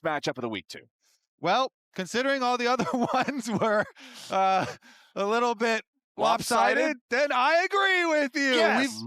matchup of the week, too. Well, considering all the other ones were a little bit lopsided, then I agree with you. Yes.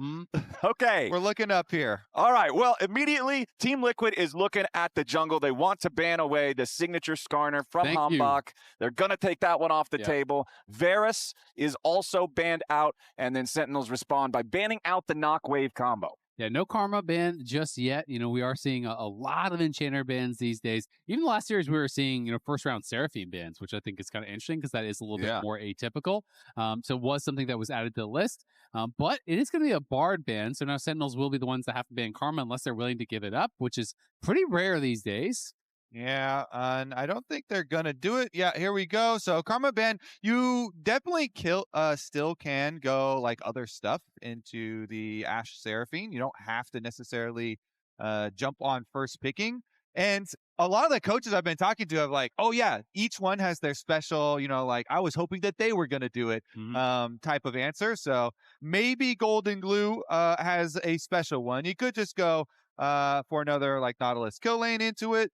Okay. We're looking up here. All right. Well, immediately, Team Liquid is looking at the jungle. They want to ban away the signature Skarner from HamBak. They're going to take that one off the table. Varus is also banned out, and then Sentinels respond by banning out the knock wave combo. Yeah, no Karma ban just yet. You know, we are seeing a lot of Enchanter bans these days. Even the last series, we were seeing, you know, first round Seraphine bans, which I think is kind of interesting because that is a little bit more atypical. So it was something that was added to the list. But it is going to be a Bard ban. So now Sentinels will be the ones that have to ban Karma unless they're willing to give it up, which is pretty rare these days. Yeah, and I don't think they're gonna do it. Yeah, here we go. So Karma ban, you definitely still can go like other stuff into the Ashe Seraphine. You don't have to necessarily jump on first picking. And a lot of the coaches I've been talking to have like, oh yeah, each one has their special, you know, like I was hoping that they were gonna do it type of answer. So maybe Golden Glue has a special one. You could just go for another like Nautilus kill lane into it.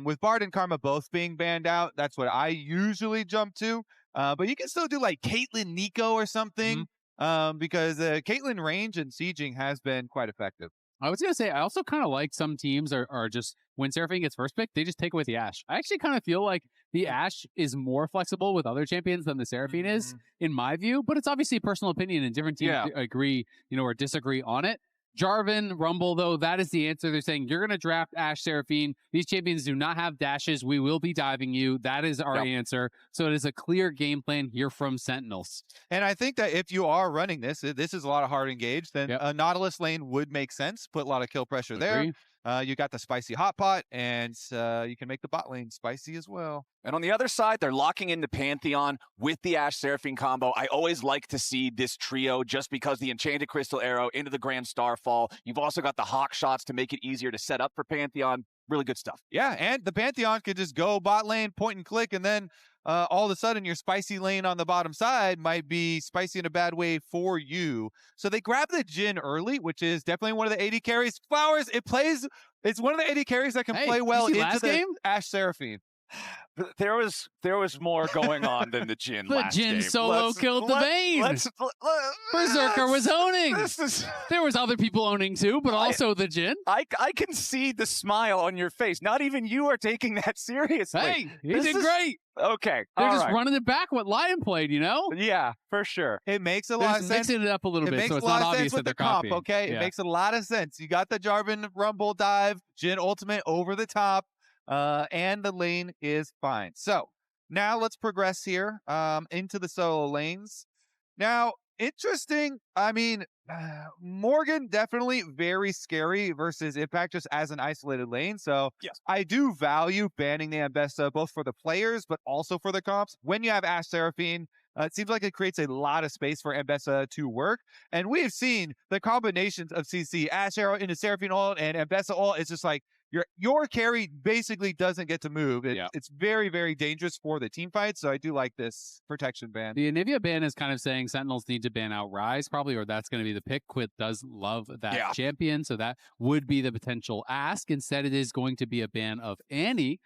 With Bard and Karma both being banned out, that's what I usually jump to. But you can still do like Caitlyn Nico or something because Caitlyn range and sieging has been quite effective. I was going to say, I also kind of like some teams are just, when Seraphine gets first pick, they just take away the Ashe. I actually kind of feel like the Ashe is more flexible with other champions than the Seraphine is, in my view. But it's obviously personal opinion, and different teams agree, you know, or disagree on it. Jarvan, Rumble, though, that is the answer. They're saying, you're going to draft Ashe Seraphine. These champions do not have dashes. We will be diving you. That is our answer. So it is a clear game plan here from Sentinels. And I think that if you are running this is a lot of hard engage, then a Nautilus lane would make sense. Put a lot of kill pressure there. You got the spicy hot pot, and you can make the bot lane spicy as well. And on the other side, they're locking in the Pantheon with the Ashe Seraphine combo. I always like to see this trio just because the Enchanted Crystal Arrow into the Grand Starfall. You've also got the Hawk shots to make it easier to set up for Pantheon. Really good stuff. Yeah, and the Pantheon could just go bot lane, point and click, and then all of a sudden your spicy lane on the bottom side might be spicy in a bad way for you. So they grab the Jhin early, which is definitely one of the AD carries. Flowers, it's one of the AD carries that can play well into the Ashe Seraphine. There was more going on than the Jhin last game. The Jhin solo killed the Vayne. Berserker was owning. There was other people owning too, but also the Jhin. I can see the smile on your face. Not even you are taking that seriously. Hey, he did great. Okay. They're just running it back what Lion played, you know? Yeah, for sure. It makes a lot of sense. Mixing it up a little bit so it's not obvious that they're copying. Okay, it makes a lot of sense. You got the Jarvan Rumble dive, Jhin ultimate over the top. And the lane is fine. So now let's progress here into the solo lanes. Now, interesting. I mean, Morgan definitely very scary versus Impact just as an isolated lane. So I do value banning the Ambessa both for the players, but also for the comps. When you have Ashe Seraphine, it seems like it creates a lot of space for Ambessa to work. And we've seen the combinations of CC, Ashe Arrow into Seraphine ult and Ambessa ult. It's just like, your carry basically doesn't get to move. It's very, very dangerous for the team fight, so I do like this protection ban. The Anivia ban is kind of saying Sentinels need to ban out Ryze, probably, or that's going to be the pick. Quid does love that champion, so that would be the potential ask. Instead, it is going to be a ban of Annie,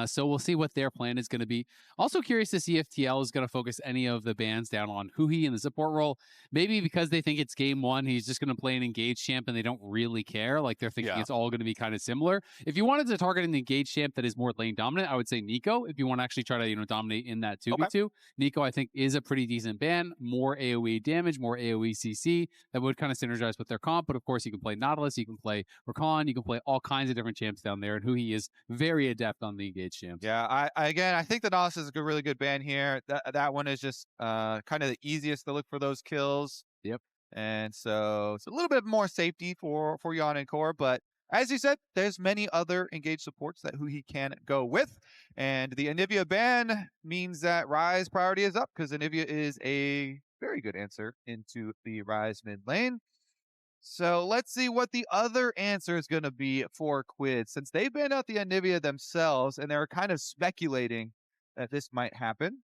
so we'll see what their plan is going to be. Also curious to see if TL is going to focus any of the bans down on huhi in the support role. Maybe because they think it's game one, he's just going to play an engaged champ, and they don't really care. Like, they're thinking it's all going to be kind of similar. If you wanted to target an engaged champ that is more lane dominant, I would say Nico. If you want to actually try to dominate in that 2v2, Nico I think is a pretty decent ban. More AoE damage, more AoE CC. That would kind of synergize with their comp. But of course, you can play Nautilus, you can play Rakan, you can play all kinds of different champs down there. And huhi is very adept on the engaged champs. Yeah, I think the Nautilus is a really good ban here. That one is just kind of the easiest to look for those kills. And so it's a little bit more safety for Yone and Core, but as you said, there's many other engaged supports that huhi can go with. And the Anivia ban means that Ryze priority is up because Anivia is a very good answer into the Ryze mid lane. So let's see what the other answer is going to be for Quid. Since they banned out the Anivia themselves and they're kind of speculating that this might happen,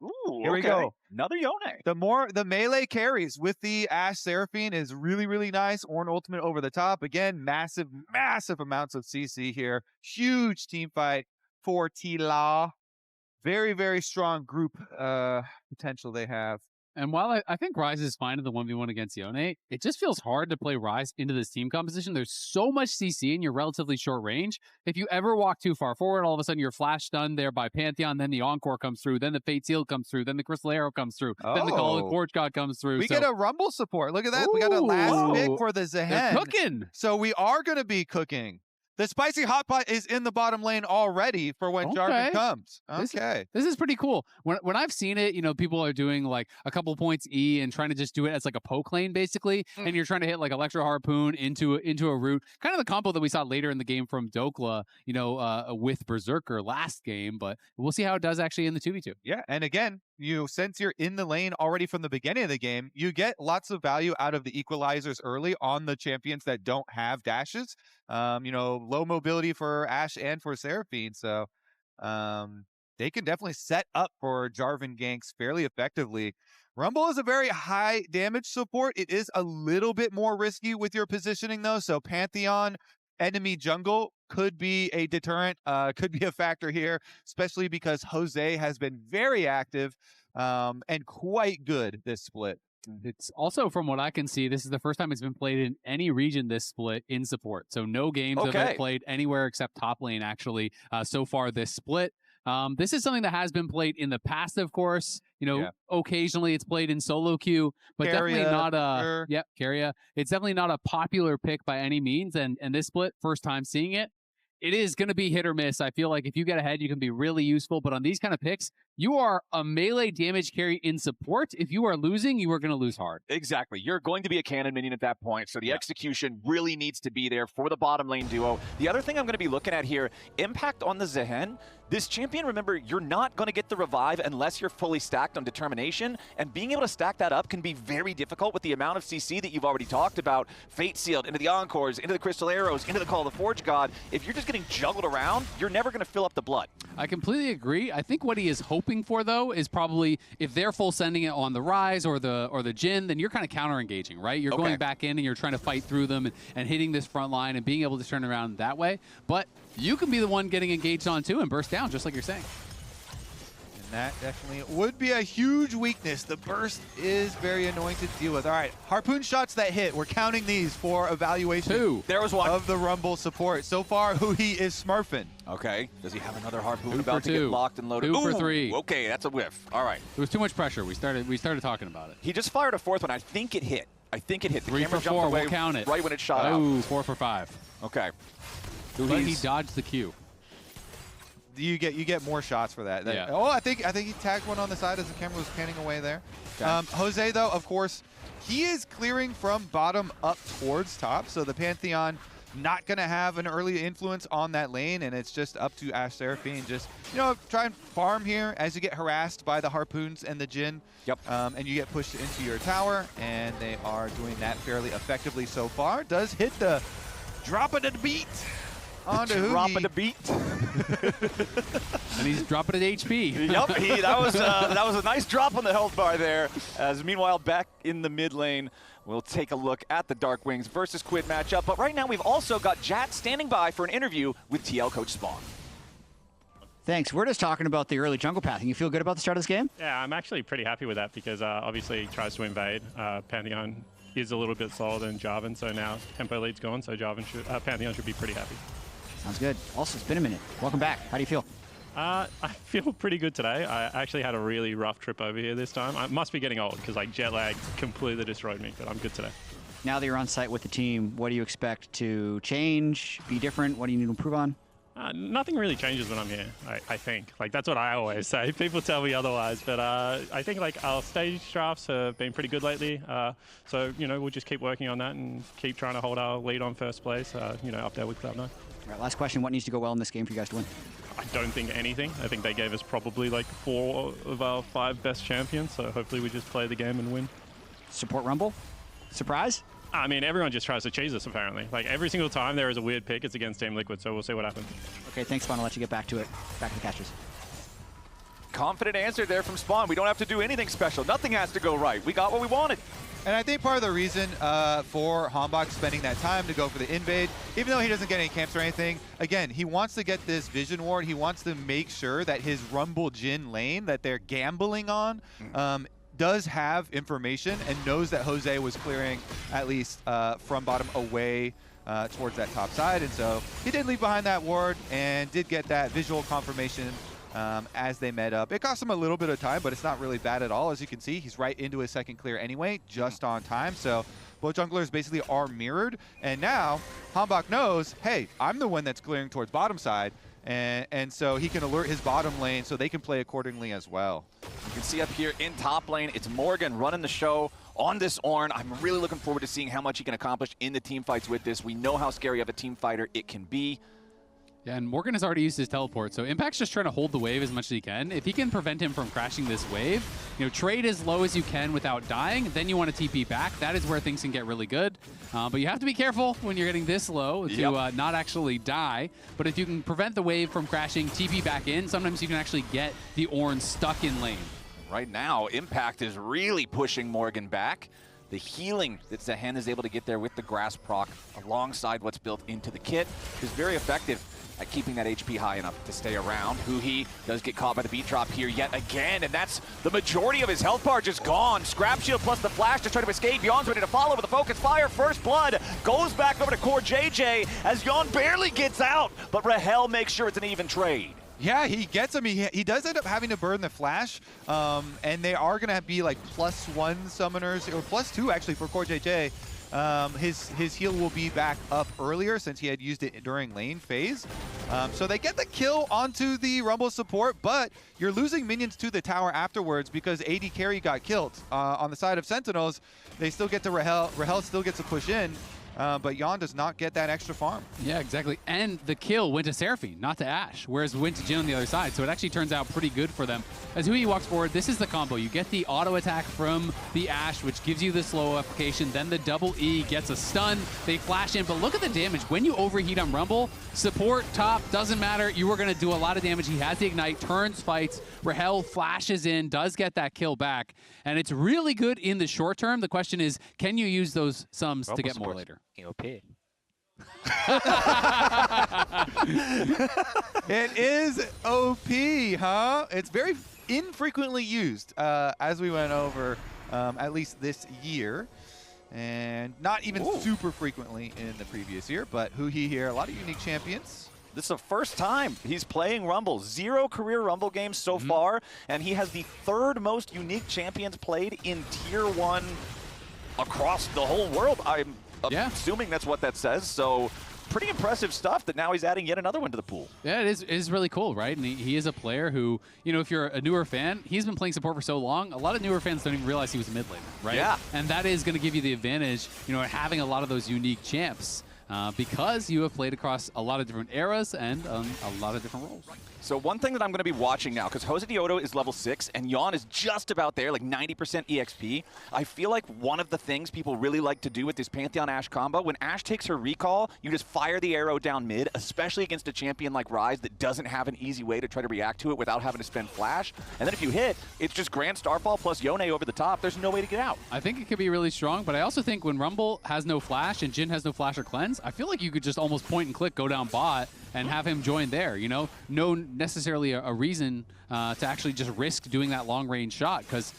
Ooh, Here we go. Another Yone. The melee carries with the Ashe Seraphine is really, really nice. Ornn ultimate over the top. Again, massive amounts of CC here. Huge team fight for TLAW. Very, very strong group potential they have. And while I think Ryze is fine in the 1v1 against Yone, it just feels hard to play Ryze into this team composition. There's so much CC in your relatively short range. If you ever walk too far forward, all of a sudden you're flash stunned there by Pantheon, then the Encore comes through, then the Fate Seal comes through, then the Crystal Arrow comes through, then the Call of Quartz God comes through. We get a Rumble support. Look at that. We got a last pick for the Zaahen. They're cooking. So we are going to be cooking. The spicy hot pot is in the bottom lane already for when Jarvan comes. Okay. This is pretty cool. When I've seen it, people are doing like a couple points E and trying to just do it as like a poke lane, basically. And you're trying to hit like Electro Harpoon into a root. Kind of the combo that we saw later in the game from Dokla, with Berserker last game. But we'll see how it does actually in the 2v2. Yeah. And again, since you're in the lane already from the beginning of the game, you get lots of value out of the equalizers early on the champions that don't have dashes. Low mobility for Ashe and for Seraphine. So they can definitely set up for Jarvan ganks fairly effectively. Rumble is a very high damage support. It is a little bit more risky with your positioning though. So Pantheon enemy jungle could be a deterrent, could be a factor here, especially because Jose has been very active and quite good this split. It's also, from what I can see, this is the first time it's been played in any region this split in support. So no games have been played anywhere except top lane, actually, so far this split. This is something that has been played in the past, of course. Occasionally it's played in solo queue, but definitely not a... Yep, Carrier. It's definitely not a popular pick by any means. And this split, first time seeing it, it is going to be hit or miss. I feel like if you get ahead, you can be really useful. But on these kind of picks, you are a melee damage carry in support. If you are losing, you are going to lose hard. Exactly. You're going to be a cannon minion at that point. So the execution really needs to be there for the bottom lane duo. The other thing I'm going to be looking at here, impact on the Zaahen. This champion, remember, you're not going to get the revive unless you're fully stacked on determination. And being able to stack that up can be very difficult with the amount of CC that you've already talked about. Fate sealed into the Encores, into the Crystal Arrows, into the Call of the Forge God. If you're just getting juggled around, you're never going to fill up the blood. I completely agree. I think what he is hoping for, though, is probably if they're full sending it on the Ryze or the Jhin, then you're kind of counter-engaging, right? You're going back in and you're trying to fight through them and hitting this front line and being able to turn around that way. But you can be the one getting engaged on too and burst down, just like you're saying. And that definitely would be a huge weakness. The burst is very annoying to deal with. All right, harpoon shots that hit. We're counting these for evaluation. There was one of the Rumble support. So far, huhi is smurfing. Okay. Does he have another harpoon 2 about for to 2. get locked and loaded? 2 for 3. Okay, that's a whiff. All right. There was too much pressure. We started talking about it. He just fired a fourth one. I think it hit. The 3 for 4. jumped away we'll count it. right when it shot out. Ooh, 4 for 5. Okay. But he dodged the Q. You get more shots for that. Yeah. Oh, I think he tagged one on the side as the camera was panning away there. Okay. Jose, though, of course, he is clearing from bottom up towards top. So the Pantheon not going to have an early influence on that lane, and it's just up to Ashe Seraphine. Just, try and farm here as you get harassed by the harpoons and the Jhin. Yep. And you get pushed into your tower, and they are doing that fairly effectively so far. Does hit the drop of the beat onto huhi. Drop of the beat. And he's dropping at HP. Yep, that was a nice drop on the health bar there. As meanwhile, back in the mid lane, we'll take a look at the DARKWINGS versus Quid matchup. But right now, we've also got Jat standing by for an interview with TL coach Spawn. Thanks. We're just talking about the early jungle pathing. You feel good about the start of this game? Yeah, I'm actually pretty happy with that because obviously he tries to invade. Pantheon is a little bit slower than Jarvan, so now tempo lead's gone, so Pantheon should be pretty happy. Sounds good. Also, it's been a minute. Welcome back. How do you feel? I feel pretty good today. I actually had a really rough trip over here this time. I must be getting old because jet lag completely destroyed me, but I'm good today. Now that you're on site with the team, what do you expect to change, be different? What do you need to improve on? Nothing really changes when I'm here, I think. That's what I always say. People tell me otherwise, but I think our stage drafts have been pretty good lately. So, we'll just keep working on that and keep trying to hold our lead on first place, up there with Cloud9. All right, last question. What needs to go well in this game for you guys to win? I don't think anything. I think they gave us probably 4 of our 5 best champions, so hopefully we just play the game and win. Support Rumble? Surprise? I mean, everyone just tries to cheese us, apparently. Every single time there is a weird pick, it's against Team Liquid, so we'll see what happens. Okay, thanks, Spawn. I'll let you get back to it. Back to the casters. Confident answer there from Spawn. We don't have to do anything special. Nothing has to go right. We got what we wanted. And I think part of the reason for HamBak spending that time to go for the invade, even though he doesn't get any camps or anything, again, he wants to get this vision ward. He wants to make sure that his Rumble Jhin lane that they're gambling on does have information and knows that Jose was clearing at least from bottom away towards that top side. And so he did leave behind that ward and did get that visual confirmation as they met up. It cost him a little bit of time, but it's not really bad at all. As you can see, he's right into his second clear anyway, just on time. So both junglers basically are mirrored. And now HamBak knows, hey, I'm the one that's clearing towards bottom side. And so he can alert his bottom lane so they can play accordingly as well. You can see up here in top lane, it's Morgan running the show on this Ornn. I'm really looking forward to seeing how much he can accomplish in the team fights with this. We know how scary of a team fighter it can be. Yeah, and Morgan has already used his teleport, so Impact's just trying to hold the wave as much as he can. If he can prevent him from crashing this wave, you know, trade as low as you can without dying, then you want to TP back. That is where things can get really good. But you have to be careful when you're getting this low to not actually die. But if you can prevent the wave from crashing, TP back in, sometimes you can actually get the Ornn stuck in lane. Right now, Impact is really pushing Morgan back. The healing that Zaahen is able to get there with the grass proc alongside what's built into the kit is very effective at keeping that HP high enough to stay around. Huhi does get caught by the beat drop here yet again, and that's the majority of his health bar just gone. Scrap shield plus the flash to try to escape. Yeon's ready to follow with a focus fire. First blood goes back over to CoreJJ as Yeon barely gets out, but Rahel makes sure it's an even trade. Yeah, he gets him. He does end up having to burn the flash, and they are going to be like +1 summoners, or +2 actually for CoreJJ. His heal will be back up earlier since he had used it during lane phase. So they get the kill onto the Rumble support, but you're losing minions to the tower afterwards because AD carry got killed. On the side of Sentinels, they still get to Rahel. Rahel still gets a push in. But Yeon does not get that extra farm. Yeah, exactly. And the kill went to Seraphine, not to Ashe, whereas it went to Jhin on the other side. So it actually turns out pretty good for them. As huhi walks forward, this is the combo. You get the auto attack from the Ashe, which gives you the slow application. Then the double E gets a stun. They flash in, but look at the damage. When you overheat on Rumble, support, top, doesn't matter. You are going to do a lot of damage. He has the ignite, turns, fights. Rahel flashes in, does get that kill back. And it's really good in the short term. The question is, can you use those sums to get more later? OP. It is OP, huh? It's very infrequently used, as we went over, at least this year. And not even super frequently in the previous year, but huhi here, a lot of unique champions. This is the first time he's playing Rumble. 0 career Rumble games so far, and he has the 3rd most unique champions played in Tier 1 across the whole world. I'm assuming that's what that says, so pretty impressive stuff that now he's adding yet another one to the pool. Yeah, it is really cool, right? And he is a player who, you know, if you're a newer fan, he's been playing support for so long, a lot of newer fans don't even realize he was a mid laner, right? Yeah. And that is going to give you the advantage, you know, having a lot of those unique champs. Because you have played across a lot of different eras and a lot of different roles. So one thing that I'm going to be watching now, because Josedeodo is level 6 and Yeon is just about there, like 90% EXP. I feel like one of the things people really like to do with this Pantheon Ashe combo, when Ashe takes her recall, you just fire the arrow down mid, especially against a champion like Ryze that doesn't have an easy way to try to react to it without having to spend flash. And then if you hit, it's just Grand Starfall plus Yone over the top. There's no way to get out. I think it could be really strong, but I also think when Rumble has no flash and Jhin has no flash or cleanse, I feel like you could just almost point and click, go down bot, and have him join there, you know? No necessarily a reason to actually just risk doing that long-range shot, because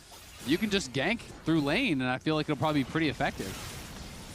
you can just gank through lane, and I feel like it'll probably be pretty effective.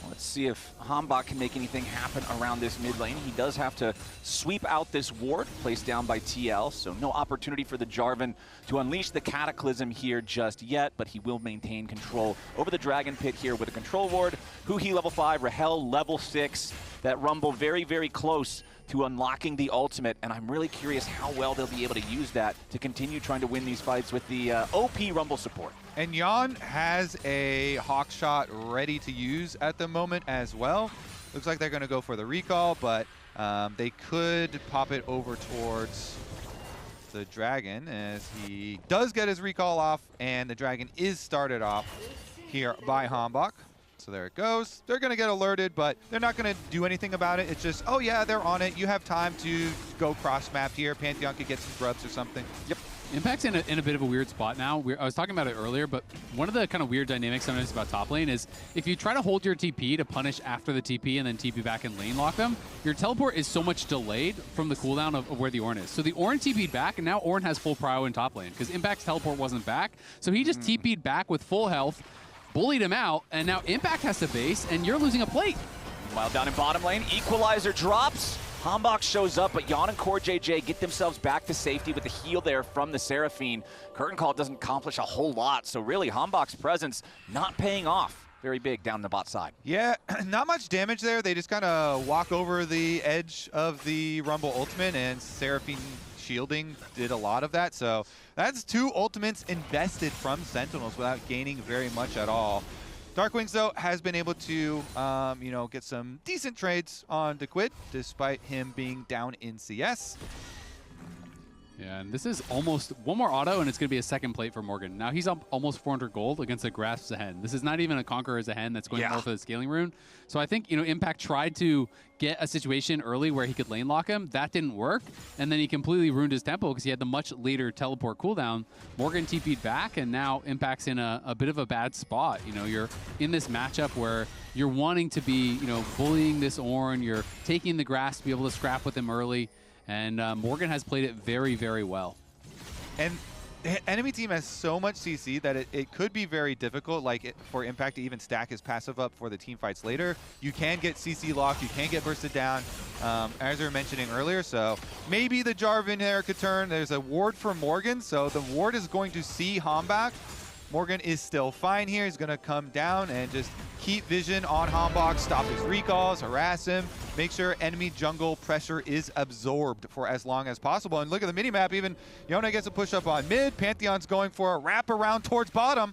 Let's see if HamBak can make anything happen around this mid lane. He does have to sweep out this ward placed down by TL, so no opportunity for the Jarvan to unleash the Cataclysm here just yet, but he will maintain control over the Dragon Pit here with a control ward. huhi level 5, Rahel level 6. That Rumble very, very close to unlocking the ultimate, and I'm really curious how well they'll be able to use that to continue trying to win these fights with the OP Rumble support. And Yeon has a Hawk Shot ready to use at the moment as well. Looks like they're going to go for the recall, but they could pop it over towards the Dragon as he does get his recall off, and the Dragon is started off here by HamBak. So there it goes. They're going to get alerted, but they're not going to do anything about it. It's just, oh yeah, they're on it. You have time to go cross-map here. Pantheon could get some grubs or something. Yep. Impact's in a bit of a weird spot now. I was talking about it earlier, but one of the kind of weird dynamics sometimes about top lane is if you try to hold your TP to punish after the TP and then TP back and lane lock them, your teleport is so much delayed from the cooldown of where the Ornn is. So the Ornn TP'd back, and now Ornn has full prio in top lane because Impact's teleport wasn't back. So he just TP'd back with full health, bullied him out, and now Impact has to base, and you're losing a plate. While down in bottom lane, Equalizer drops. HamBak shows up, but Yeon and CoreJJ get themselves back to safety with the heal there from the Seraphine. Curtain Call doesn't accomplish a whole lot, so really HamBak's presence not paying off very big down the bot side. Yeah, not much damage there. They just kind of walk over the edge of the Rumble ultimate, and Seraphine shielding did a lot of that. So that's 2 ultimates invested from Sentinels without gaining very much at all. DARKWINGS, though, has been able to, you know, get some decent trades on the Quid, despite him being down in CS. Yeah, and this is almost one more auto, and it's going to be a second plate for Morgan. Now he's up almost 400 gold against a Grasp Zaahen. This is not even a Conqueror Zaahen that's going more for the scaling rune. So I think, you know, Impact tried to get a situation early where he could lane lock him. That didn't work, and then he completely ruined his tempo because he had the much later teleport cooldown. Morgan TP'd back, and now Impact's in a bit of a bad spot. You know, you're in this matchup where you're wanting to be, you know, bullying this Ornn. You're taking the Grasp to be able to scrap with him early. And Morgan has played it very, very well. And the enemy team has so much CC that it could be very difficult, like for Impact to even stack his passive up for the team fights later. You can get CC locked, you can get bursted down, as we were mentioning earlier. So maybe the Jarvan there could turn. There's a ward for Morgan, so the ward is going to see HamBak. Morgan is still fine here. He's going to come down and just keep vision on HamBak, stop his recalls, harass him, make sure enemy jungle pressure is absorbed for as long as possible. And look at the minimap, even Yone gets a push up on mid. Pantheon's going for a wrap around towards bottom.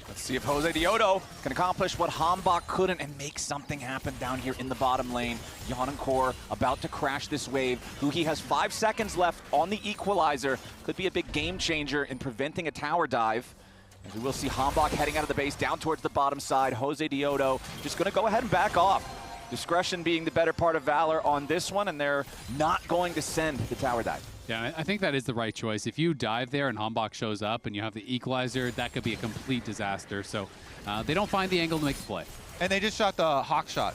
Let's see if Josedeodo can accomplish what HamBak couldn't and make something happen down here in the bottom lane. Yeon and Core about to crash this wave. Huhi has 5 seconds left on the equalizer. Could be a big game changer in preventing a tower dive. As we will see HamBak heading out of the base down towards the bottom side. Josedeodo just going to go ahead and back off. Discretion being the better part of valor on this one, and they're not going to send the tower dive. Yeah, I think that is the right choice. If you dive there and HamBak shows up and you have the equalizer, that could be a complete disaster. So they don't find the angle to make the play. And they just shot the hawk shot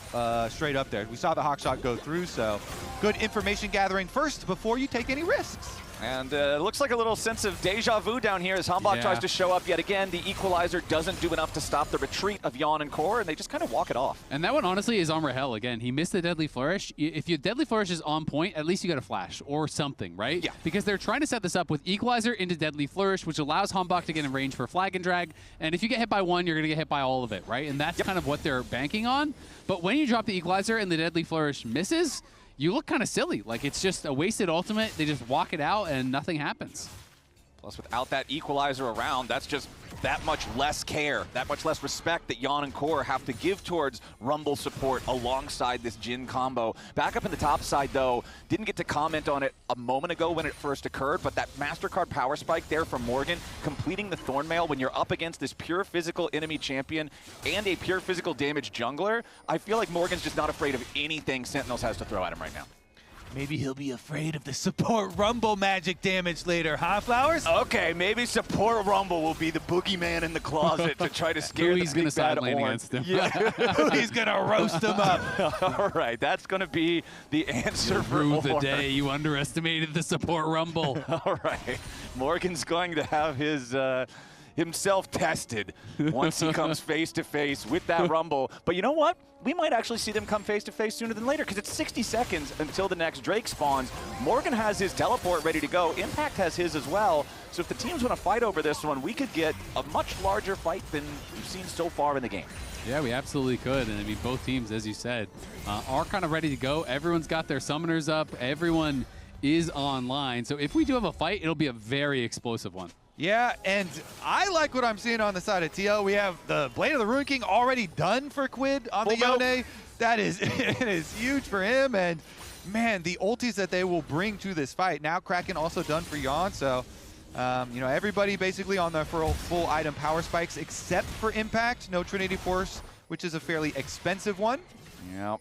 straight up there. We saw the hawk shot go through, so good information gathering first before you take any risks. And it looks like a little sense of deja vu down here as HamBak tries to show up yet again. The equalizer doesn't do enough to stop the retreat of Yeon and Core, and they just kind of walk it off. And that one, honestly, is on Rahel again. He missed the Deadly Flourish. If your Deadly Flourish is on point, at least you got a flash or something, right? Yeah. Because they're trying to set this up with equalizer into Deadly Flourish, which allows HamBak to get in range for flag and drag. And if you get hit by one, you're going to get hit by all of it, right? And that's kind of what they're banking on. But when you drop the equalizer and the Deadly Flourish misses, you look kind of silly. Like, it's just a wasted ultimate. They just walk it out and nothing happens. Plus, without that equalizer around, that's just that much less care, that much less respect that Yeon and Core have to give towards Rumble support alongside this Jhin combo. Back up in the top side, though, didn't get to comment on it a moment ago when it first occurred, but that MasterCard power spike there from Morgan, completing the Thornmail when you're up against this pure physical enemy champion and a pure physical damage jungler, I feel like Morgan's just not afraid of anything Sentinels has to throw at him right now. Maybe he'll be afraid of the support Rumble magic damage later, huh, Flowers? Okay, maybe support Rumble will be the boogeyman in the closet to try to scare the big bad Ornn. Against him. Yeah. He's gonna roast him up. All right, that's gonna be the answer for Ruined the Ornn. day. You underestimated the support Rumble. All right, Morgan's going to have his himself tested once he comes face to face with that Rumble. But you know what? We might actually see them come face to face sooner than later because it's 60 seconds until the next Drake spawns. Morgan has his teleport ready to go. Impact has his as well. So if the teams want to fight over this one, we could get a much larger fight than we've seen so far in the game. Yeah, we absolutely could. And I mean, both teams, as you said, are kind of ready to go. Everyone's got their summoners up. Everyone is online. So if we do have a fight, it'll be a very explosive one. Yeah, and I like what I'm seeing on the side of TL. We have the Blade of the Ruin King already done for Quid on the Yone. That is, it is huge for him. And man, the ultis that they will bring to this fight. Now Kraken also done for Yeon. So, you know, everybody basically on the full item power spikes except for Impact. No Trinity Force, which is a fairly expensive one. Yep.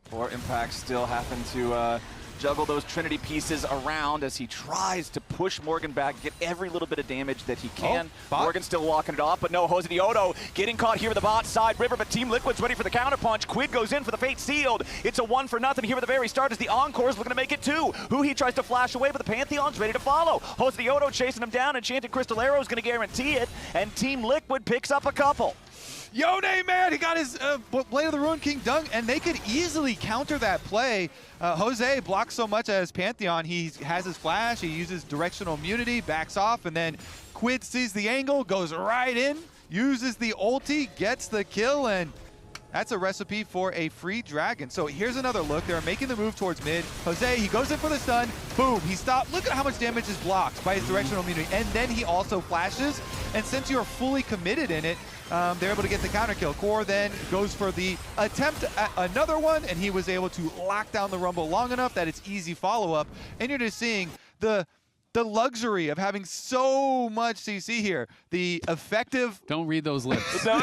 Poor Impact still having to juggle those Trinity pieces around as he tries to push Morgan back, get every little bit of damage that he can. Morgan still walking it off, but no, Josedeodo getting caught here with the bot side river, but Team Liquid's ready for the counterpunch. Quid goes in for the fate sealed. It's a 1-0 here at the very start as the Encore's looking to make it 2. Huhi tries to flash away, but the Pantheon's ready to follow. Josedeodo chasing him down, Enchanted Crystal Arrow is going to guarantee it, and Team Liquid picks up a couple. Yone, man, he got his Blade of the Ruined King dunk, and they could easily counter that play. Jose blocks so much as Pantheon. He has his flash, he uses directional immunity, backs off, and then Quid sees the angle, goes right in, uses the ulti, gets the kill, and that's a recipe for a free dragon. So here's another look. They're making the move towards mid. Jose, he goes in for the stun. Boom, he stopped. Look at how much damage is blocked by his directional immunity. And then he also flashes. And since you're fully committed in it, they're able to get the counter kill. Core then goes for the attempt at another one, and he was able to lock down the Rumble long enough that it's easy follow-up. And you're just seeing the luxury of having so much CC here. The effective... Don't read those lips. the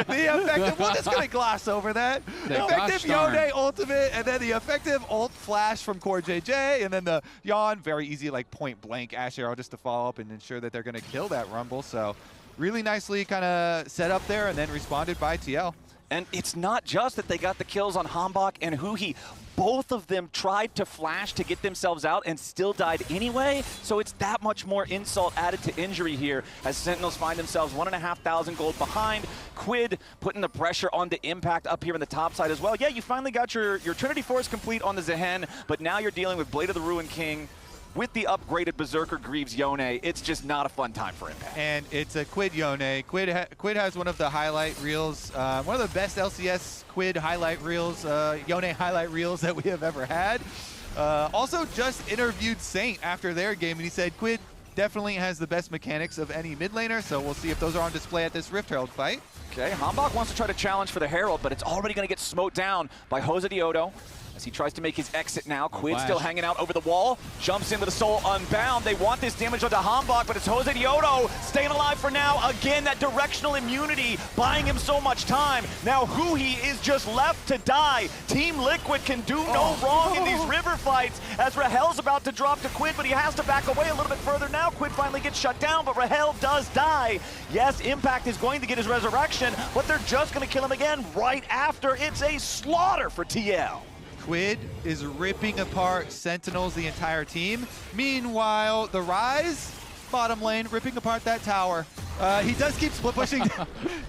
effective... We're just going to gloss over that. The effective Yone ultimate, and then the effective ult flash from CoreJJ, and then the Yeon, very easy, like point blank Ashe arrow just to follow up and ensure that they're going to kill that Rumble. So really nicely kind of set up there and then responded by TL. And it's not just that they got the kills on HamBak and huhi. Both of them tried to flash to get themselves out and still died anyway. So it's that much more insult added to injury here as Sentinels find themselves 1,500 gold behind. Quid putting the pressure on the impact up here in the top side as well. Yeah, you finally got your Trinity Force complete on the Zaahen, but now you're dealing with Blade of the Ruined King with the upgraded Berserker Greaves Yone. It's just not a fun time for Impact. And it's a Quid Yone. Quid has one of the highlight reels, one of the best LCS Quid highlight reels, Yone highlight reels that we have ever had. Also just interviewed Saint after their game, and he said Quid definitely has the best mechanics of any mid laner, so we'll see if those are on display at this Rift Herald fight. Okay, HamBak wants to try to challenge for the Herald, but it's already going to get smote down by Josedeodo as he tries to make his exit now. Quid still hanging out over the wall, jumps into the Soul Unbound. They want this damage onto HamBak, but it's Josedeodo staying alive for now. Again, that directional immunity buying him so much time. Now huhi is just left to die. Team Liquid can do no wrong in these river fights as Rahel's about to drop to Quid, but he has to back away a little bit further now. Quid finally gets shut down, but Rahel does die. Yes, Impact is going to get his resurrection, but they're just going to kill him again right after. It's a slaughter for TL. Quid is ripping apart Sentinels, the entire team. Meanwhile, the Ryze, bottom lane, ripping apart that tower. He does keep split pushing.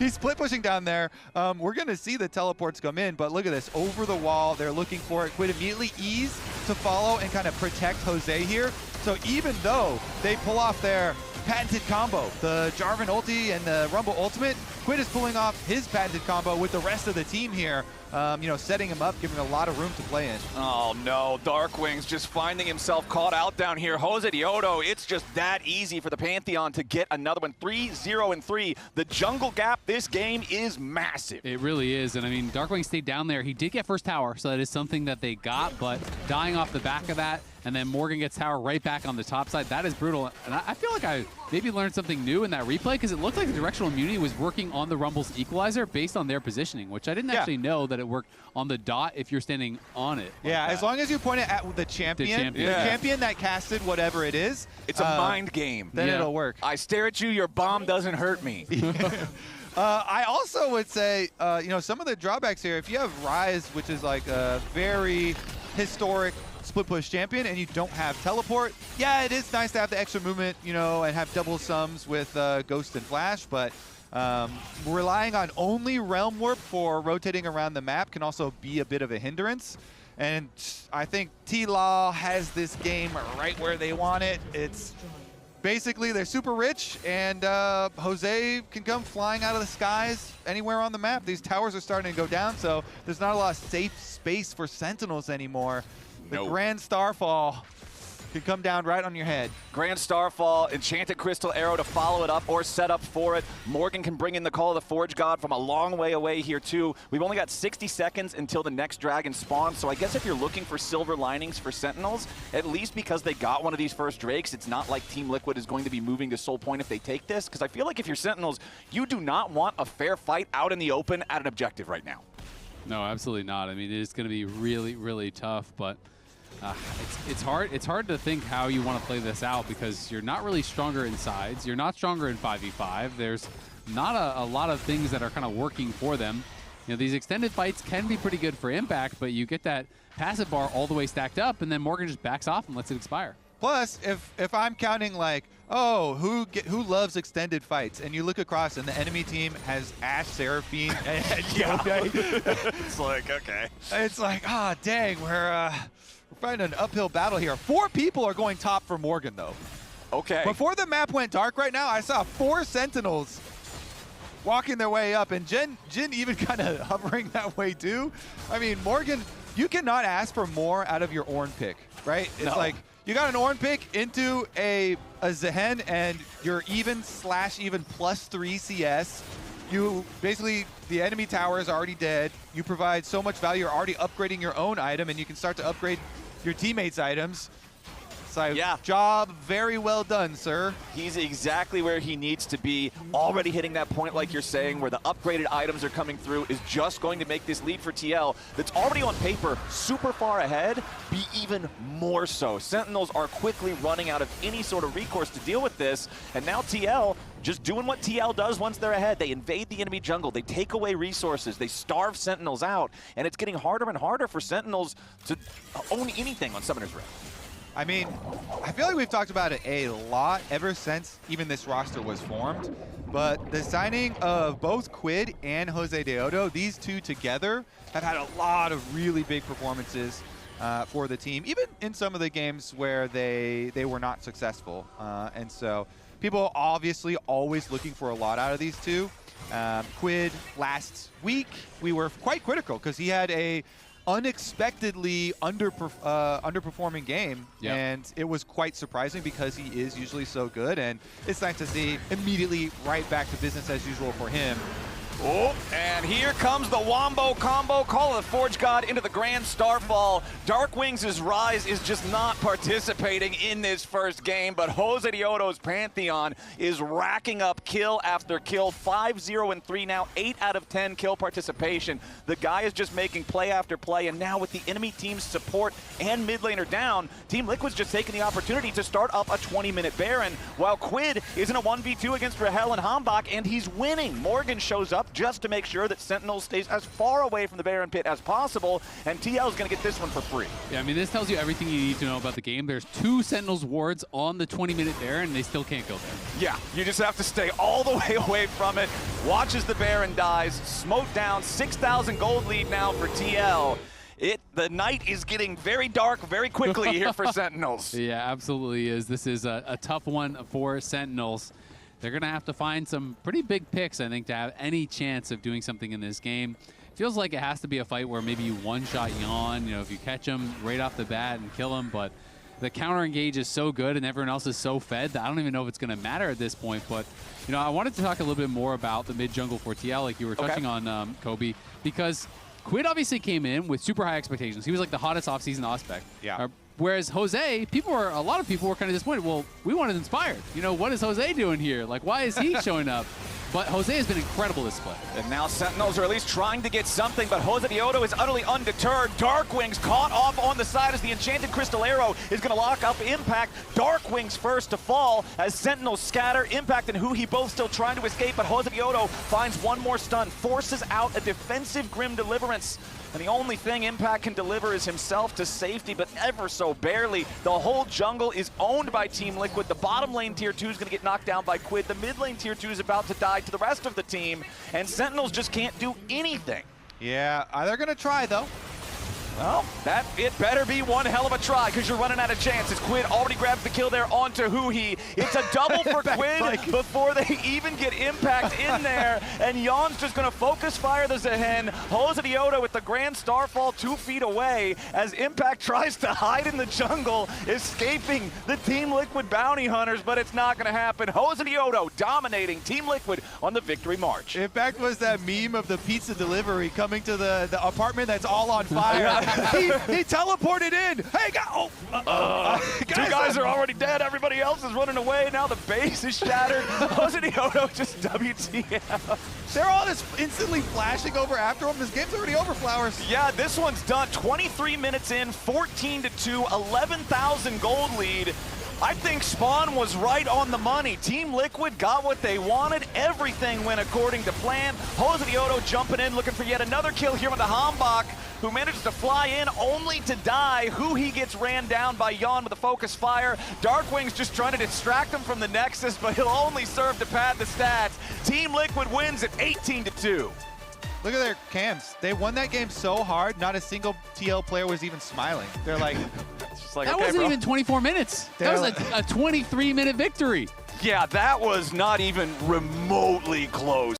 He's split pushing down there. We're going to see the teleports come in, but look at this. Over the wall, they're looking for it. Quid immediately ease to follow and kind of protect Jose here. So even though they pull off their patented combo, the Jarvan ulti and the Rumble ultimate, Quid is pulling off his patented combo with the rest of the team here. You know, setting him up, giving a lot of room to play in. Oh no, DARKWINGS just finding himself caught out down here. Josedeodo, it's just that easy for the Pantheon to get another one. 3-0-3. The jungle gap this game is massive. It really is, and I mean, DARKWINGS stayed down there. He did get first tower, so that is something that they got, but dying off the back of that, and then Morgan gets tower right back on the top side. That is brutal, and I feel like I maybe learned something new in that replay, because it looked like the directional immunity was working on the Rumble's equalizer based on their positioning, which I didn't actually know that it worked on the dot if you're standing on it. Yeah, as long as you point it at the champion, the champion that casted whatever it is. It's a mind game. Then it'll work. I stare at you, your bomb doesn't hurt me. I also would say, you know, some of the drawbacks here, if you have Ryze, which is like a very historic split push champion, and you don't have teleport, yeah, it is nice to have the extra movement, you know, and have double sums with Ghost and Flash, but relying on only Realm Warp for rotating around the map can also be a bit of a hindrance. And I think TLAW has this game right where they want it. It's basically they're super rich, and Jose can come flying out of the skies anywhere on the map. These towers are starting to go down, so there's not a lot of safe space for Sentinels anymore. The Grand Starfall can come down right on your head. Grand Starfall, Enchanted Crystal Arrow to follow it up or set up for it. Morgan can bring in the Call of the Forge God from a long way away here too. We've only got 60 seconds until the next dragon spawns, so I guess if you're looking for silver linings for Sentinels, at least because they got one of these first Drakes, it's not like Team Liquid is going to be moving to Soul Point if they take this, because I feel like if you're Sentinels, you do not want a fair fight out in the open at an objective right now. No, absolutely not. I mean, it's going to be really, really tough, but It's hard to think how you want to play this out because you're not really stronger in sides. You're not stronger in 5v5. There's not a lot of things that are kind of working for them. You know, these extended fights can be pretty good for impact, but you get that passive bar all the way stacked up, and then Morgan just backs off and lets it expire. Plus, if I'm counting like, oh, who loves extended fights, and you look across and the enemy team has Ashe, Seraphine, and Yone. It's like, okay. It's like, ah, oh, dang, we're fighting an uphill battle here. 4 people are going top for Morgan, though. Okay. Before the map went dark right now, I saw 4 Sentinels walking their way up, and Jhin even kind of hovering that way too. I mean, Morgan, you cannot ask for more out of your Ornn pick, right? It's like, you got an Ornn pick into a Zaahen, and you're even +3 CS. You basically, the enemy tower is already dead. You provide so much value. You're already upgrading your own item, and you can start to upgrade your teammates' items. So, job very well done, sir. He's exactly where he needs to be, already hitting that point like you're saying, where the upgraded items are coming through, is just going to make this lead for TL that's already on paper super far ahead be even more so. Sentinels are quickly running out of any sort of recourse to deal with this, and now TL just doing what TL does once they're ahead. They invade the enemy jungle, they take away resources, they starve Sentinels out, and it's getting harder and harder for Sentinels to own anything on Summoner's Rift. I mean, I feel like we've talked about it a lot ever since even this roster was formed, but the signing of both Quid and Josedeodo, these two together, have had a lot of really big performances for the team, even in some of the games where they were not successful. And so people obviously always looking for a lot out of these two. Quid, last week, we were quite critical because he had a unexpectedly underperforming game, and it was quite surprising because he is usually so good, and it's nice to see immediately right back to business as usual for him. Oh, and here comes the Wombo combo, Call of the Forge God into the Grand Starfall. DARKWINGS' Ryze is just not participating in this first game, but Josedeodo's Pantheon is racking up kill after kill, 5-0-3 now, 8 out of 10 kill participation. The guy is just making play after play, and now with the enemy team's support and mid laner down, Team Liquid's just taking the opportunity to start up a 20-minute Baron, while Quid is in a 1v2 against Rahel and HamBak, and he's winning. Morgan shows up just to make sure that Sentinel stays as far away from the Baron pit as possible, and TL is going to get this one for free. Yeah, I mean, this tells you everything you need to know about the game. There's 2 Sentinels wards on the 20-minute Baron, and they still can't go there. Yeah, you just have to stay all the way away from it. Watch as the Baron dies. Smoke down, 6,000 gold lead now for TL. The night is getting very dark very quickly here for Sentinels. Yeah, absolutely is. This is a tough one for Sentinels. They're going to have to find some pretty big picks, I think, to have any chance of doing something in this game. Feels like it has to be a fight where maybe you one-shot Yeon, you know, if you catch him right off the bat and kill him, but the counter engage is so good and everyone else is so fed that I don't even know if it's going to matter at this point. But, you know, I wanted to talk a little bit more about the mid-jungle for TL, like you were touching on, Kobe, because Quid obviously came in with super high expectations. He was like the hottest offseason aspect. Yeah. Whereas Jose, a lot of people were kind of disappointed. Well, we wanted Inspired. You know, what is Jose doing here? Like, why is he showing up? But Jose has been incredible this split. And now Sentinels are at least trying to get something, but Josedeodo is utterly undeterred. DARKWINGS caught off on the side as the Enchanted Crystal Arrow is going to lock up Impact. DARKWINGS first to fall as Sentinels scatter. Impact and huhi both still trying to escape, but Josedeodo finds one more stun, forces out a defensive Grim Deliverance. And the only thing Impact can deliver is himself to safety, but ever so barely. The whole jungle is owned by Team Liquid. The bottom lane tier 2 is going to get knocked down by Quid. The mid lane tier 2 is about to die to the rest of the team, and Sentinels just can't do anything. Yeah, they're going to try, though. Well, it better be one hell of a try, because you're running out of chances. Quid already grabs the kill there onto huhi. It's a double for Quid before they even get Impact in there, and Yeon's just going to focus fire the Zaahen. Josedeodo with the Grand Starfall 2 feet away as Impact tries to hide in the jungle, escaping the Team Liquid bounty hunters, but it's not going to happen. Josedeodo dominating Team Liquid on the victory march. Impact was that meme of the pizza delivery coming to the apartment that's all on fire. he teleported in. Hey, Two guys are already dead. Everybody else is running away. Now the base is shattered. Josedeodo just WTF. They're all just instantly flashing over after him. This game's already over, Flowers. Yeah, this one's done. 23 minutes in, 14-2, 11,000 gold lead. I think Spawn was right on the money. Team Liquid got what they wanted. Everything went according to plan. Josedeodo jumping in, looking for yet another kill here with the HamBak, who managed to fly in only to die. Huhi gets ran down by Yeon with a focus fire. DARKWINGS just trying to distract him from the Nexus, but he'll only serve to pad the stats. Team Liquid wins at 18-2. Look at their cams. They won that game so hard, not a single TL player was even smiling. They're like, just like that okay, wasn't bro. even 24 minutes. That was a 23-minute victory. Yeah, that was not even remotely close.